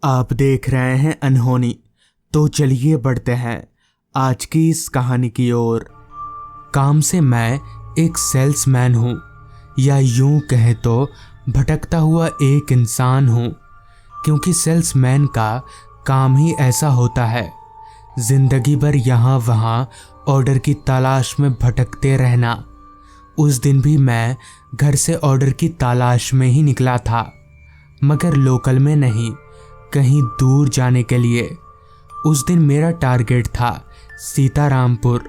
आप देख रहे हैं अनहोनी। तो चलिए बढ़ते हैं आज की इस कहानी की ओर। काम से मैं एक सेल्समैन हूँ, या यूं कहें तो भटकता हुआ एक इंसान हूँ, क्योंकि सेल्समैन का काम ही ऐसा होता है, जिंदगी भर यहाँ वहाँ ऑर्डर की तलाश में भटकते रहना। उस दिन भी मैं घर से ऑर्डर की तलाश में ही निकला था, मगर लोकल में नहीं, कहीं दूर जाने के लिए। उस दिन मेरा टारगेट था सीतारामपुर,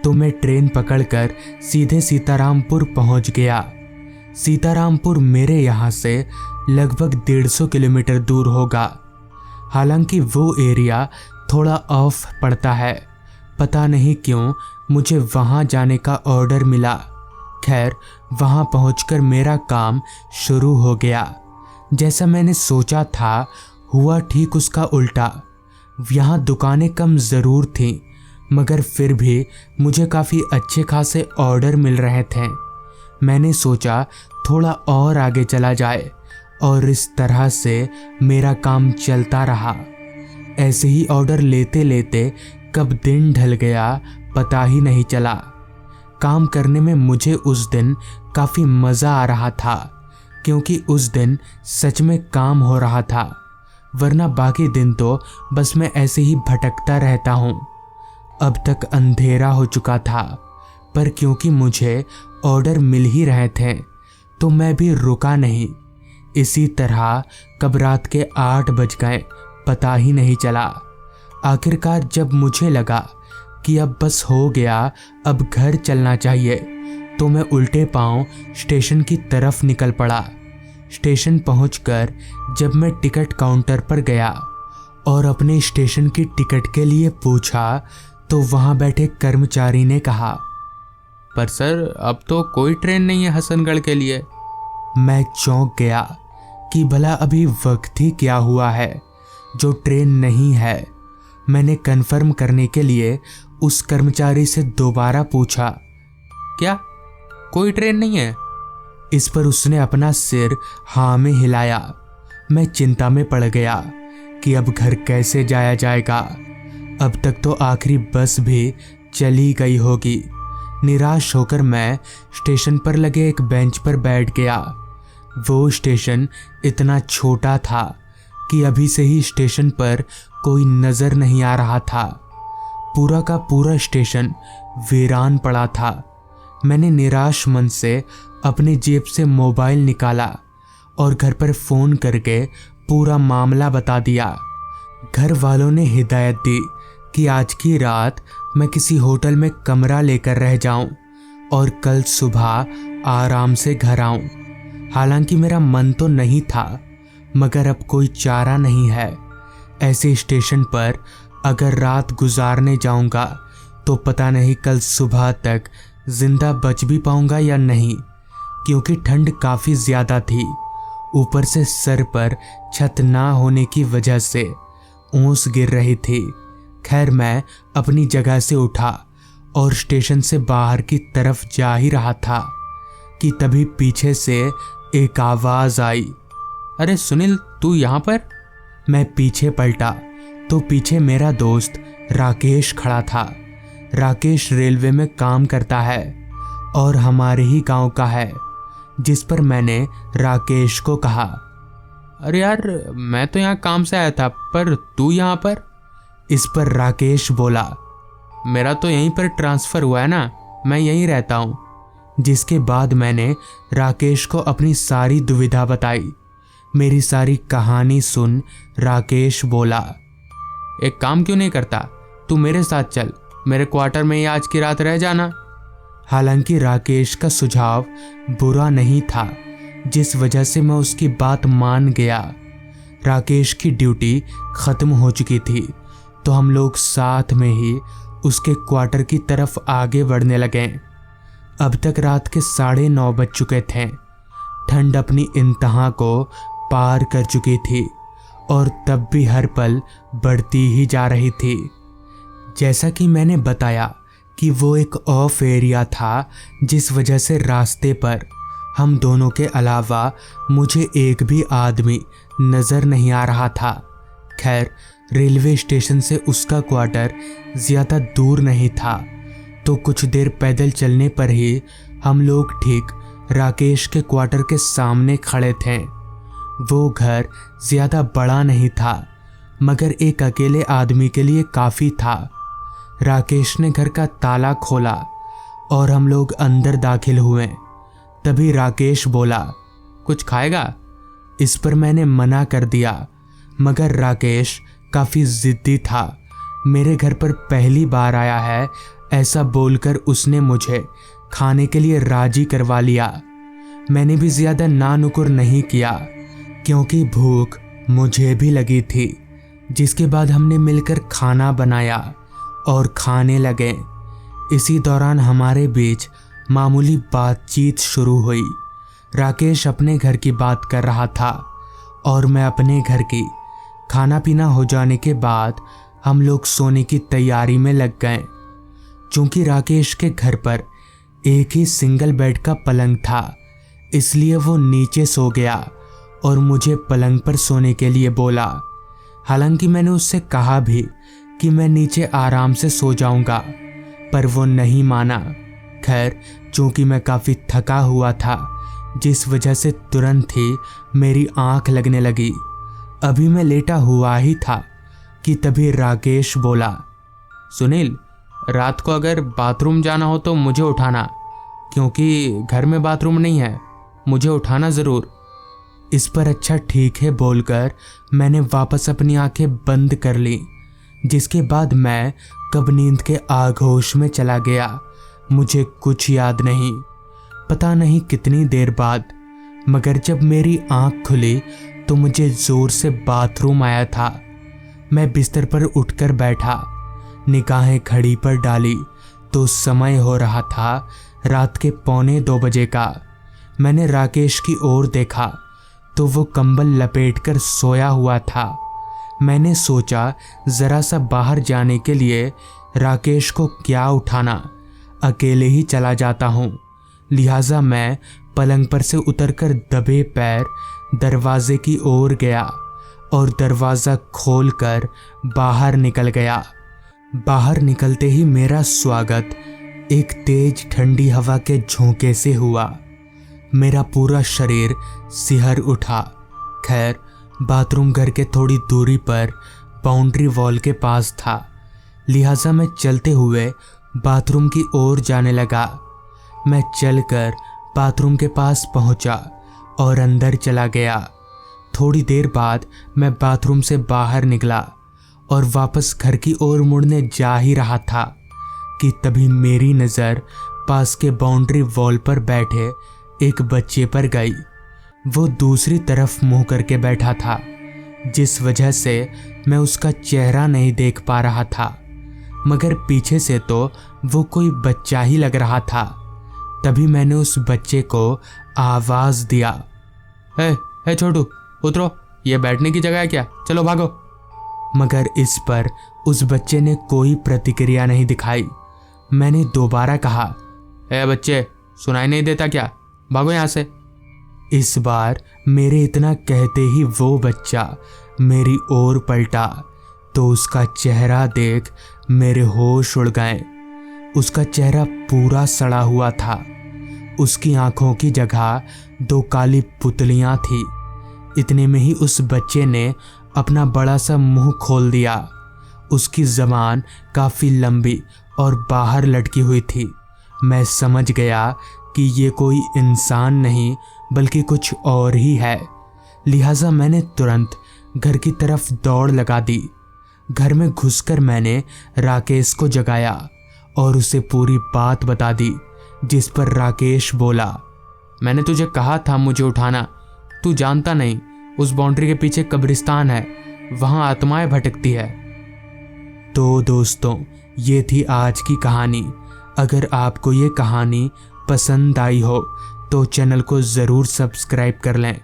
तो मैं ट्रेन पकड़कर सीधे सीतारामपुर पहुंच गया। सीतारामपुर मेरे यहाँ से लगभग 150 किलोमीटर दूर होगा। हालांकि वो एरिया थोड़ा ऑफ पड़ता है, पता नहीं क्यों मुझे वहाँ जाने का ऑर्डर मिला। खैर, वहाँ पहुंचकर मेरा काम शुरू हो गया। जैसा मैंने सोचा था हुआ ठीक उसका उल्टा। यहाँ दुकानें कम ज़रूर थीं, मगर फिर भी मुझे काफ़ी अच्छे खासे ऑर्डर मिल रहे थे। मैंने सोचा थोड़ा और आगे चला जाए, और इस तरह से मेरा काम चलता रहा। ऐसे ही ऑर्डर लेते लेते कब दिन ढल गया पता ही नहीं चला। काम करने में मुझे उस दिन काफ़ी मज़ा आ रहा था, क्योंकि उस दिन सच में काम हो रहा था, वरना बाकी दिन तो बस मैं ऐसे ही भटकता रहता हूँ। अब तक अंधेरा हो चुका था, पर क्योंकि मुझे ऑर्डर मिल ही रहे थे तो मैं भी रुका नहीं। इसी तरह कब रात के 8 बज गए पता ही नहीं चला। आखिरकार जब मुझे लगा कि अब बस हो गया, अब घर चलना चाहिए, तो मैं उल्टे पांव स्टेशन की तरफ निकल पड़ा। स्टेशन पहुंचकर जब मैं टिकट काउंटर पर गया और अपने स्टेशन की टिकट के लिए पूछा, तो वहां बैठे कर्मचारी ने कहा, पर सर, अब तो कोई ट्रेन नहीं है हसनगढ़ के लिए। मैं चौंक गया कि भला अभी वक्त ही क्या हुआ है जो ट्रेन नहीं है। मैंने कन्फर्म करने के लिए उस कर्मचारी से दोबारा पूछा, क्या कोई ट्रेन नहीं है? इस पर उसने अपना सिर हाँ में हिलाया। मैं चिंता में पड़ गया कि अब घर कैसे जाया जाएगा। अब तक तो आखिरी बस भी चली गई होगी। निराश होकर मैं स्टेशन पर लगे एक बेंच पर बैठ गया। वो स्टेशन इतना छोटा था कि अभी से ही स्टेशन पर कोई नज़र नहीं आ रहा था। पूरा का पूरा स्टेशन वीरान पड़ा था। मैंने निराश मन से अपने जेब से मोबाइल निकाला और घर पर फ़ोन करके पूरा मामला बता दिया। घर वालों ने हिदायत दी कि आज की रात मैं किसी होटल में कमरा लेकर रह जाऊं और कल सुबह आराम से घर आऊं। हालांकि मेरा मन तो नहीं था, मगर अब कोई चारा नहीं है। ऐसे स्टेशन पर अगर रात गुजारने जाऊंगा तो पता नहीं कल सुबह तक जिंदा बच भी पाऊंगा या नहीं, क्योंकि ठंड काफ़ी ज़्यादा थी। ऊपर से सर पर छत ना होने की वजह से ओस गिर रही थी। खैर, मैं अपनी जगह से उठा और स्टेशन से बाहर की तरफ जा ही रहा था कि तभी पीछे से एक आवाज़ आई, अरे सुनील, तू यहाँ पर? मैं पीछे पलटा तो पीछे मेरा दोस्त राकेश खड़ा था। राकेश रेलवे में काम करता है और हमारे ही गांव का है। जिस पर मैंने राकेश को कहा, अरे यार, मैं तो यहाँ काम से आया था, पर तू यहाँ पर? इस पर राकेश बोला, मेरा तो यहीं पर ट्रांसफ़र हुआ है ना, मैं यहीं रहता हूँ। जिसके बाद मैंने राकेश को अपनी सारी दुविधा बताई। मेरी सारी कहानी सुन राकेश बोला, एक काम क्यों नहीं करता, तू मेरे साथ चल, मेरे क्वार्टर में ही आज की रात रह जाना। हालांकि राकेश का सुझाव बुरा नहीं था, जिस वजह से मैं उसकी बात मान गया। राकेश की ड्यूटी ख़त्म हो चुकी थी, तो हम लोग साथ में ही उसके क्वार्टर की तरफ आगे बढ़ने लगे। अब तक रात के 9:30 बज चुके थे। ठंड अपनी इंतहा को पार कर चुकी थी और तब भी हर पल बढ़ती ही जा रही थी। जैसा कि मैंने बताया कि वो एक ऑफ एरिया था, जिस वजह से रास्ते पर हम दोनों के अलावा मुझे एक भी आदमी नज़र नहीं आ रहा था। खैर रेलवे स्टेशन से उसका क्वार्टर ज़्यादा दूर नहीं था, तो कुछ देर पैदल चलने पर ही हम लोग ठीक राकेश के क्वार्टर के सामने खड़े थे। वो घर ज़्यादा बड़ा नहीं था, मगर एक अकेले आदमी के लिए काफ़ी था। राकेश ने घर का ताला खोला और हम लोग अंदर दाखिल हुए। तभी राकेश बोला, कुछ खाएगा? इस पर मैंने मना कर दिया, मगर राकेश काफ़ी ज़िद्दी था। मेरे घर पर पहली बार आया है, ऐसा बोलकर उसने मुझे खाने के लिए राजी करवा लिया। मैंने भी ज़्यादा नानुकुर नहीं किया, क्योंकि भूख मुझे भी लगी थी। जिसके बाद हमने मिलकर खाना बनाया और खाने लगे। इसी दौरान हमारे बीच मामूली बातचीत शुरू हुई। राकेश अपने घर की बात कर रहा था और मैं अपने घर की। खाना पीना हो जाने के बाद हम लोग सोने की तैयारी में लग गए। चूंकि राकेश के घर पर एक ही सिंगल बेड का पलंग था, इसलिए वो नीचे सो गया और मुझे पलंग पर सोने के लिए बोला। हालांकि मैंने उससे कहा भी कि मैं नीचे आराम से सो जाऊंगा, पर वो नहीं माना। खैर, चूंकि मैं काफ़ी थका हुआ था, जिस वजह से तुरंत ही मेरी आंख लगने लगी। अभी मैं लेटा हुआ ही था कि तभी राकेश बोला, सुनील, रात को अगर बाथरूम जाना हो तो मुझे उठाना, क्योंकि घर में बाथरूम नहीं है, मुझे उठाना ज़रूर। इस पर अच्छा ठीक है बोलकर मैंने वापस अपनी आंखें बंद कर ली, जिसके बाद मैं कब नींद के आगोश में चला गया। मुझे कुछ याद नहीं, पता नहीं कितनी देर बाद, मगर जब मेरी आंख खुली तो मुझे ज़ोर से बाथरूम आया था। मैं बिस्तर पर उठकर बैठा, निगाहें घड़ी पर डाली तो समय हो रहा था रात के 1:45 बजे का। मैंने राकेश की ओर देखा तो वो कंबल लपेटकर सोया हुआ था। मैंने सोचा ज़रा सा बाहर जाने के लिए राकेश को क्या उठाना, अकेले ही चला जाता हूँ। लिहाजा मैं पलंग पर से उतरकर दबे पैर दरवाजे की ओर गया और दरवाज़ा खोलकर बाहर निकल गया। बाहर निकलते ही मेरा स्वागत एक तेज ठंडी हवा के झोंके से हुआ। मेरा पूरा शरीर सिहर उठा। खैर, बाथरूम घर के थोड़ी दूरी पर बाउंड्री वॉल के पास था, लिहाजा मैं चलते हुए बाथरूम की ओर जाने लगा। मैं चलकर बाथरूम के पास पहुंचा और अंदर चला गया। थोड़ी देर बाद मैं बाथरूम से बाहर निकला और वापस घर की ओर मुड़ने जा ही रहा था कि तभी मेरी नज़र पास के बाउंड्री वॉल पर बैठे एक बच्चे पर गई। वो दूसरी तरफ मुंह करके बैठा था, जिस वजह से मैं उसका चेहरा नहीं देख पा रहा था, मगर पीछे से तो वो कोई बच्चा ही लग रहा था। तभी मैंने उस बच्चे को आवाज़ दिया, हे छोटू, उतरो, ये बैठने की जगह है क्या? चलो भागो। मगर इस पर उस बच्चे ने कोई प्रतिक्रिया नहीं दिखाई। मैंने दोबारा कहा, बच्चे, सुनाई नहीं देता क्या? भागो यहाँ से। इस बार मेरे इतना कहते ही वो बच्चा मेरी ओर पलटा तो उसका चेहरा देख मेरे होश उड़ गए। उसका चेहरा पूरा सड़ा हुआ था। उसकी आंखों की जगह 2 काली पुतलियां थी। इतने में ही उस बच्चे ने अपना बड़ा सा मुंह खोल दिया। उसकी ज़बान काफ़ी लंबी और बाहर लटकी हुई थी। मैं समझ गया कि ये कोई इंसान नहीं बल्कि कुछ और ही है। लिहाजा मैंने तुरंत घर की तरफ दौड़ लगा दी। घर में घुसकर मैंने राकेश को जगाया और उसे पूरी बात बता दी, जिस पर राकेश बोला, मैंने तुझे कहा था मुझे उठाना, तू जानता नहीं, उस बाउंड्री के पीछे कब्रिस्तान है, वहाँ आत्माएं भटकती है। तो दोस्तों, ये थी आज की कहानी। अगर आपको ये कहानी पसंद आई हो तो चैनल को ज़रूर सब्सक्राइब कर लें।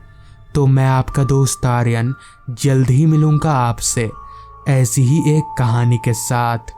तो मैं आपका दोस्त आर्यन जल्द ही मिलूँगा आपसे ऐसी ही एक कहानी के साथ।